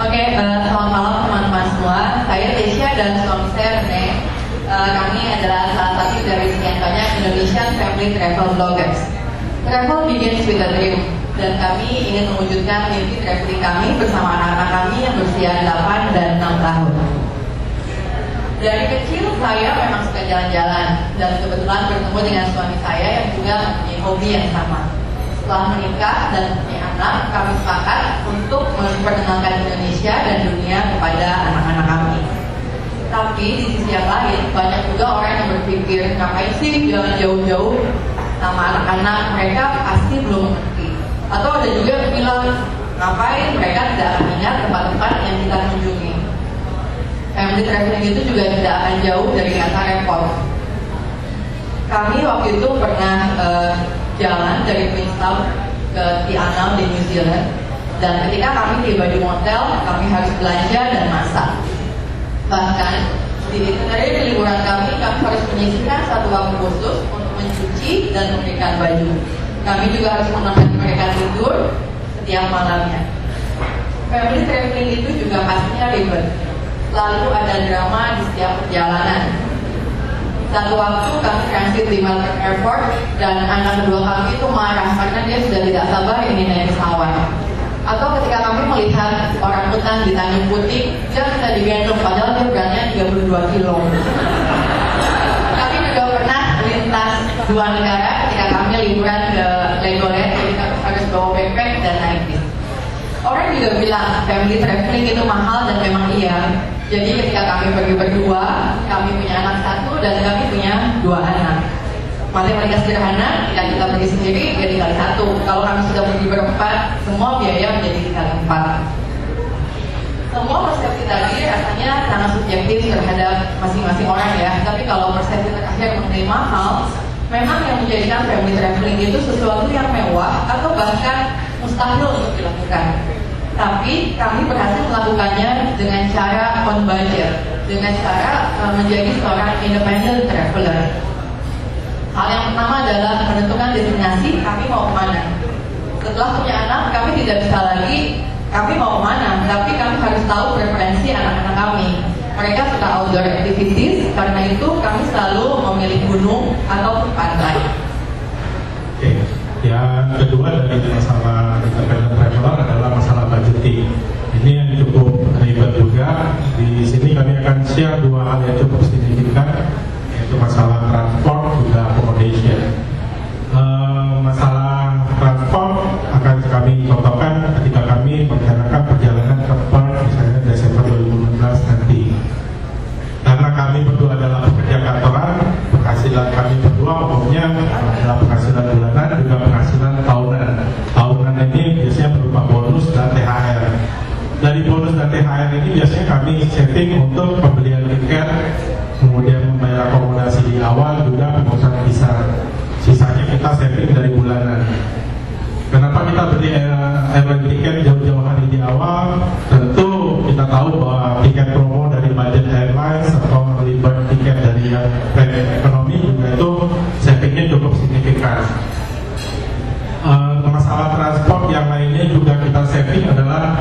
Selamat malam teman-teman semua. Saya Tesya dan suami saya Rene. Kami adalah salah satu dari sekian banyak Indonesian Family Travel Bloggers. Travel begins with a dream, dan kami ingin mewujudkan mimpi traveling kami bersama anak-anak kami yang berusia 8 dan 6 tahun. Dari kecil saya memang suka jalan-jalan, dan kebetulan bertemu dengan suami saya yang juga mempunyai hobi yang sama. Setelah menikah dan punya anak, kami sepakat untuk memperkenalkan Indonesia dan dunia kepada anak-anak kami. Tapi di sisi yang lain, banyak juga orang yang berpikir, ngapain sih jalan jauh-jauh sama anak-anak, mereka pasti belum mengerti. Atau ada juga yang bilang, ngapain mereka tidak akan ingat tempat-tempat yang kita kunjungi. Family traveling itu juga tidak akan jauh dari kata repot. Kami waktu itu pernah jalan dari Queenstown ke Tianau di New Zealand, dan ketika kami tiba di hotel, kami harus belanja dan masak. Bahkan di itinerary liburan kami harus menyisihkan satu waktu khusus untuk mencuci dan memberikan baju. Kami juga harus menemani mereka tidur setiap malamnya. Family traveling itu juga pastinya ribet. Lalu ada drama di setiap perjalanan. Satu waktu kami transit di Melbourne Airport, dan anak kedua kami itu marah karena dia sudah tidak sabar ingin naik pesawat. Atau ketika kami melihat orang hutan di Tanjung Putih, dia minta digendong padahal dia beratnya 32 kilo. Kami juga pernah lintas dua negara ketika kami liburan ke Legoland, jadi kami harus bawa backpack dan naik bis. Orang juga bilang family traveling itu mahal, dan memang iya. Jadi ketika kami pergi berdua, kami punya anak satu dan kami punya 2 anak. Matematika sederhana, jika kita pergi sendiri jadi kali 1. Kalau kami sudah pergi berempat, semua biaya menjadi kali 4. Semua persepsi tadi rasanya sangat subjektif terhadap masing-masing orang ya. Tapi kalau persepsi terakhir mengenai mahal, memang yang menjadikan family traveling itu sesuatu yang mewah atau bahkan mustahil untuk dilakukan. Tapi kami berhasil melakukannya dengan cara on budget, dengan cara menjadi seorang independent traveler. Hal yang pertama adalah menentukan destinasi kami mau kemana. Setelah punya anak, kami tidak bisa lagi kami mau kemana, tapi kami harus tahu preferensi anak-anak kami. Mereka suka outdoor activities, karena itu kami selalu memilih gunung ataupun pantai. Yang kedua dari masalah independent traveler adalah masalah budgeting. Ini yang cukup ribet juga. Di sini kami akan share 2 hal yang cukup signifikan, yaitu masalah transport juga accommodation. Masalah transport akan kami contohkan ketika kami merencanakan perjalanan ke Perth misalnya Desember 2016 nanti. Karena kami berdua adalah pekerja kantoran, penghasilan kami berdua umumnya adalah penghasilan bulanan juga penghasilan tahunan. Tahunan ini biasanya berupa bonus dan THR. Dari bonus dan THR ini biasanya kami saving untuk pembelian tiket, kemudian membayar akomodasi di awal, juga pengurusan visa. Sisanya kita saving dari bulanan. Kenapa kita beli airline tiket jauh-jauh hari di awal? Tentu kita tahu bahwa tiket promo dari budget airlines atau early bird tiket dari yang premium ekonomi juga itu savingnya cukup signifikan. Masalah transport yang lainnya juga kita saving adalah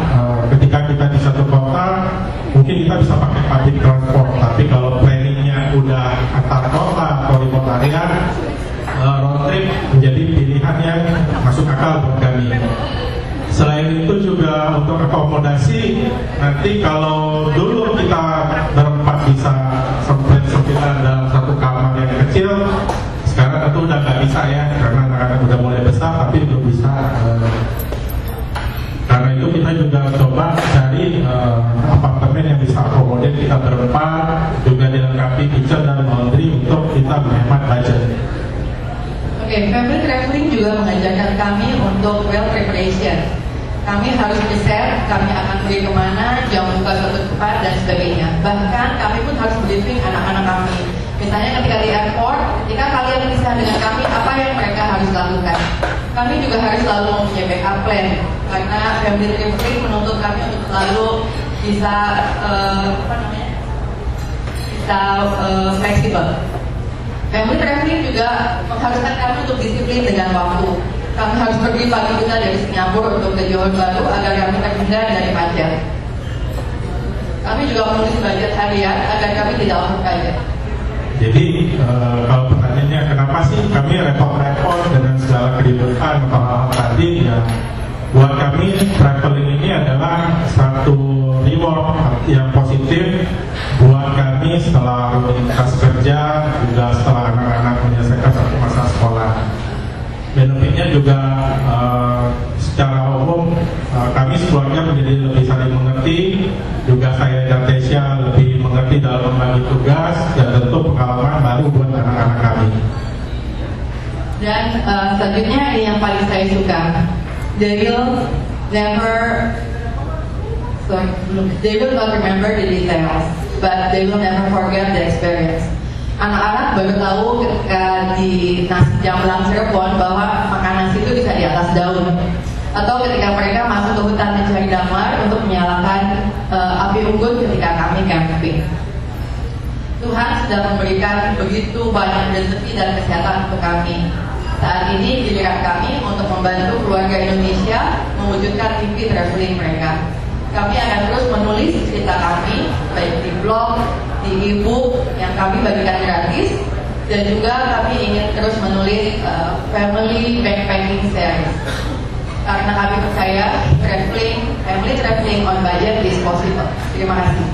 ketika kita di satu kota mungkin kita bisa pakai public transport, tapi kalau planningnya udah antar kota atau remote area, road trip menjadi pilihan yang masuk akal buat kami. Selain itu juga untuk akomodasi, nanti kalau dulu kita berempat bisa sempitan dalam satu kamar yang kecil, sekarang tentu udah nggak bisa ya, karena anak-anak udah mulai besar tapi belum bisa. Karena itu kita juga coba cari apartemen yang bisa akomodir kita berempat, juga dilengkapi kitchen dan laundry untuk kita menghemat budget. Family traveling juga mengajarkan kami untuk well preparation. Kami harus riset, kami akan pergi kemana, jam buka suatu tempat dan sebagainya. Bahkan kami pun harus briefing anak-anak kami. Misalnya ketika di airport, ketika kalian bisa dengan kami, apa yang mereka harus lakukan. Kami juga harus selalu mempunyai backup plan, karena family traveling menuntut kami untuk selalu bisa fleksibel. Family traveling juga mengharuskan kami untuk disiplin dengan waktu. Kami harus pergi pagi kita dari Singapura untuk ke Johor Bahru agar kami terhindar dari macet. Kami juga menulis budget harian agar kami tidak over budget. Jadi kalau pertanyaannya kenapa sih kami repot-repot dengan segala keributan atau hal-hal tadi, ya buat kami traveling ini adalah satu reward yang positif buat kami setelah rutinitas kerja, juga setelah anak-anak menyelesaikan satu masa sekolah. Benefitnya juga secara umum kami sekeluarga menjadi lebih saling mengerti, juga saya dan Tesya lebih mengerti dalam membagi tugas, dan tentu pengalaman baru buat anak-anak kami. Dan selanjutnya ini yang paling saya suka, they will not remember the details, but they will never forget the experience. Anak-anak baru tahu ketika di nasi jamblang Cirebon bahwa makan nasi itu bisa di atas daun, atau ketika mereka masuk ke hutan mencari damar untuk menyalakan api unggun ketika kami camping. Tuhan sudah memberikan begitu banyak rezeki dan kesehatan untuk kami. Saat ini giliran kami untuk membantu keluarga Indonesia mewujudkan mimpi traveling mereka. Kami akan terus menulis cerita kami, baik di blog, di e-book yang kami bagikan gratis, dan juga kami ingin terus menulis family backpacking series. Karena kami percaya family traveling on budget is possible. Terima kasih.